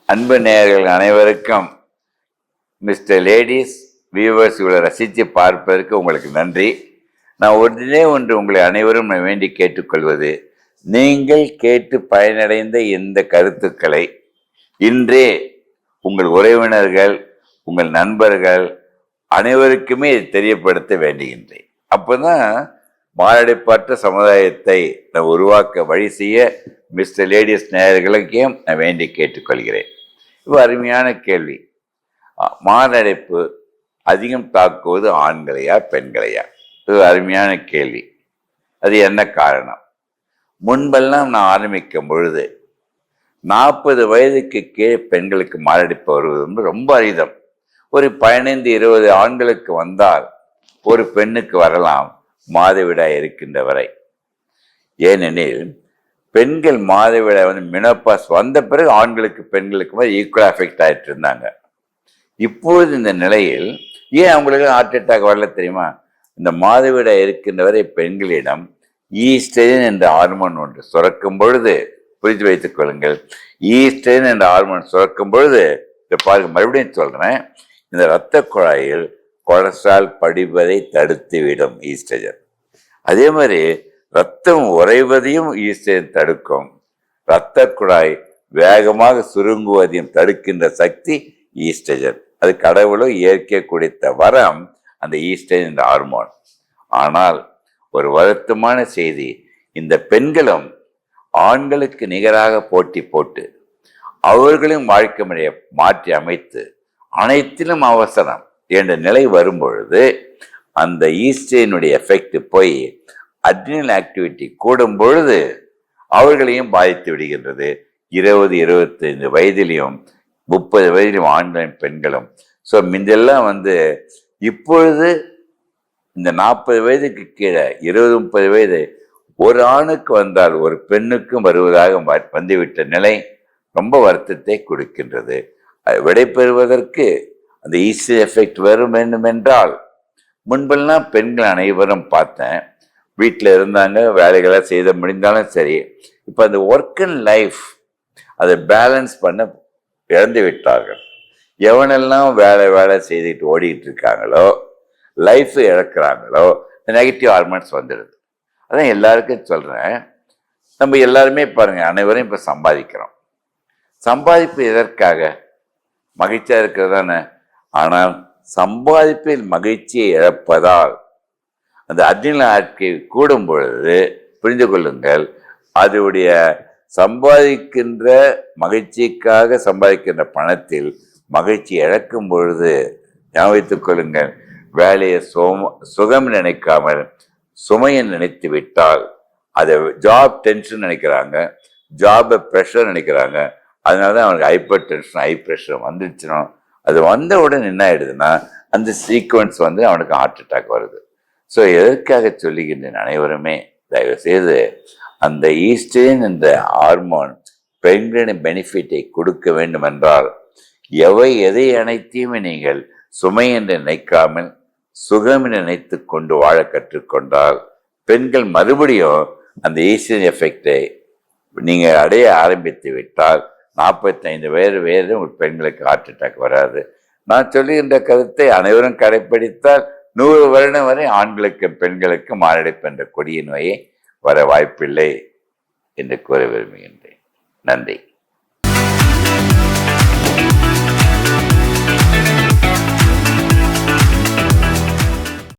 அன்பு நேயர்கள் அனைவருக்கும் மிஸ்டர் லேடிஸ் வியூவர்ஸ் இவ்வளோ ரசித்து பார்ப்பதற்கு உங்களுக்கு நன்றி. நான் ஒன்று உங்களை அனைவரும் நான் வேண்டி கேட்டுக்கொள்வது, நீங்கள் கேட்டு பயனடைந்த இந்த கருத்துக்களை இன்றே உங்கள் உறவினர்கள், உங்கள் நண்பர்கள் அனைவருக்குமே தெரியப்படுத்த வேண்டுகின்றேன். அப்போதான் மாரடைப்பற்ற சமுதாயத்தை நான் உருவாக்க வழி செய்ய மிஸ்டர் லேடிஸ் நேயர்களுக்கையும் நான் வேண்டி கேட்டுக்கொள்கிறேன். இப்போ அருமையான கேள்வி, மாரடைப்பு அதிகம் தாக்குவது ஆண்களையா பெண்களையா? இது அருமையான கேள்வி. அது என்ன காரணம்? முன்பெல்லாம் நான் ஆரம்பிக்கும் பொழுது 40 வயதுக்கு கீழே பெண்களுக்கு மாரடைப்பு வருவது ரொம்ப அரிதம். ஒரு 15-20 ஆண்களுக்கு வந்தால் ஒரு பெண்ணுக்கு வரலாம் மாதவிடாய் இருக்கின்ற வரை. ஏனெனில் பெண்கள் மாதவிடாய் மினோபாஸ் வந்த பிறகு ஆண்களுக்கு பெண்களுக்கு ஈக்குவலாக அஃபெக்ட் ஆகிட்டு இருந்தாங்க. இப்பொழுது இந்த நிலையில் ஏன் அவங்களுக்கு ஹார்ட் அட்டாக் வரல தெரியுமா? இந்த மாதவிடாய் இருக்கின்ற வரை பெண்களிடம் ஈஸ்ட்ரஜன் என்ற ஹார்மோன் ஒன்று சுரக்கும் பொழுது, புரிந்து வைத்துக் கொள்ளுங்கள், ஈஸ்ட்ரஜன் என்ற ஹார்மோன் சுரக்கும் பொழுது, இதை பாருங்க, மறுபடியும் சொல்றேன், இந்த இரத்த குழாயில் கொலஸ்ட்ரால் படிவதை தடுத்துவிடும் ஈஸ்ட்ரஜன். அதே மாதிரி ரத்தம் உறைவதையும் ஈஸ்ட்ரஜன் தடுக்கும். இரத்த குழாய் வேகமாக சுருங்குவதையும் தடுக்கின்ற சக்தி ஈஸ்ட்ரஜன். அது கடவுளும் இயற்கை கொடுத்த வரம் அந்த ஈஸ்ட்ரஜன் என்ற ஹார்மோன். ஆனால் ஒரு வருத்தமான செய்தி, இந்த பெண்களும் ஆண்களுக்கு நிகராக போட்டி போட்டு அவர்களும் வாழ்க்கை முறையை மாற்றி அமைத்து அனைத்திலும் அவசரம் என்ற நிலை வரும்பொழுது அந்த ஈஸ்ட்ரஜனுடைய எஃபெக்ட் போய் அட்ரினல் ஆக்டிவிட்டி கூடும் பொழுது அவர்களையும் பாதித்து விடுகின்றது. 20-25 வயதிலையும் 30 வயதிலும் ஆண்களும் பெண்களும். ஸோ மிந்தெல்லாம் இப்பொழுது இந்த 40 வயதுக்கு கீழே 20-30 வயது ஒரு ஆணுக்கு வந்தால் ஒரு பெண்ணுக்கும் வருவதாக வந்துவிட்ட நிலை ரொம்ப வருத்தத்தை கொடுக்கின்றது. விடை பெறுவதற்கு அந்த ஈஸ்ட்ரஜன் எஃபெக்ட் வரும் வேண்டும் என்றால், முன்பெல்லாம் பெண்கள் அனைவரும் பார்த்தேன், வீட்டில் இருந்தாங்க, வேலைகளை செய்த முடிந்தாலும் சரி. இப்போ அந்த ஒர்க் அண்ட் லைஃப் அதை பேலன்ஸ் பண்ண இழந்து விட்டார்கள். எவனெல்லாம் வேலை செய்துட்டு ஓடிட்டு இருக்காங்களோ, லைஃப் இழக்கிறாங்களோ, நெகட்டிவ் ஹார்மோன்ஸ் வந்துடுது. அதான் எல்லாருக்கும் சொல்கிறேன், நம்ம எல்லாருமே பாருங்க, அனைவரும் இப்போ சம்பாதிக்கிறோம். சம்பாதிப்பு எதற்காக? மகிழ்ச்சியாக இருக்கிறது தானே. ஆனால் சம்பாதிப்பில் மகிழ்ச்சியை இழப்பதால் அந்த அட்ரினல் ஆக்டிவிட்டி கூடும் பொழுது, புரிந்து கொள்ளுங்கள், அதோடைய சம்பாதிக்கின்ற மகிழ்ச்சிக்காக சம்பாதிக்கின்ற பணத்தில் மகிழ்ச்சி இழக்கும் பொழுது ஞாபகத்துக் கொள்ளுங்கள், வேலையை சுகம் நினைக்காமல் சுமையை நினைத்து விட்டால், அதை ஜாப் டென்ஷன் நினைக்கிறாங்க, ஜாபை ப்ரெஷர் நினைக்கிறாங்க. அதனால தான் அவனுக்கு ஹைப்பர் டென்ஷன், ஹை ப்ரெஷர் வந்துடுச்சுன்னா, அது வந்த உடனே என்ன ஆயிடுதுன்னா அந்த சீக்வன்ஸ் அவனுக்கு ஹார்ட் அட்டாக் வருது. ஸோ எதற்காக சொல்லுகின்றேன், அனைவருமே தயவு செய்து அந்த ஈஸ்ட்ரஜன் என்ற ஹார்மோன் பெண்களின் பெனிஃபிட்டை கொடுக்க வேண்டும் என்றால், எதை அனைத்தையுமே நீங்கள் சுமை என்று நினைக்காமல் சுகம் என்று நினைத்து கொண்டு வாழ கற்றுக்கொண்டால், பெண்கள் மறுபடியும் அந்த ஈஸ்ட்ரஜன் எஃபெக்டை நீங்கள் அடைய ஆரம்பித்து விட்டால் 45 வயது உங்கள் பெண்களுக்கு ஹார்ட் அட்டாக் வராது. நான் சொல்லுகின்ற கருத்தை அனைவரும் கடைப்பிடித்தால் 100 வருடம் வரை ஆண்களுக்கு பெண்களுக்கு மாரடைப்பு என்ற கொடிய நோயை வர வாய்ப்பில்லை என்று கூற விரும்புகின்றேன். நன்றி.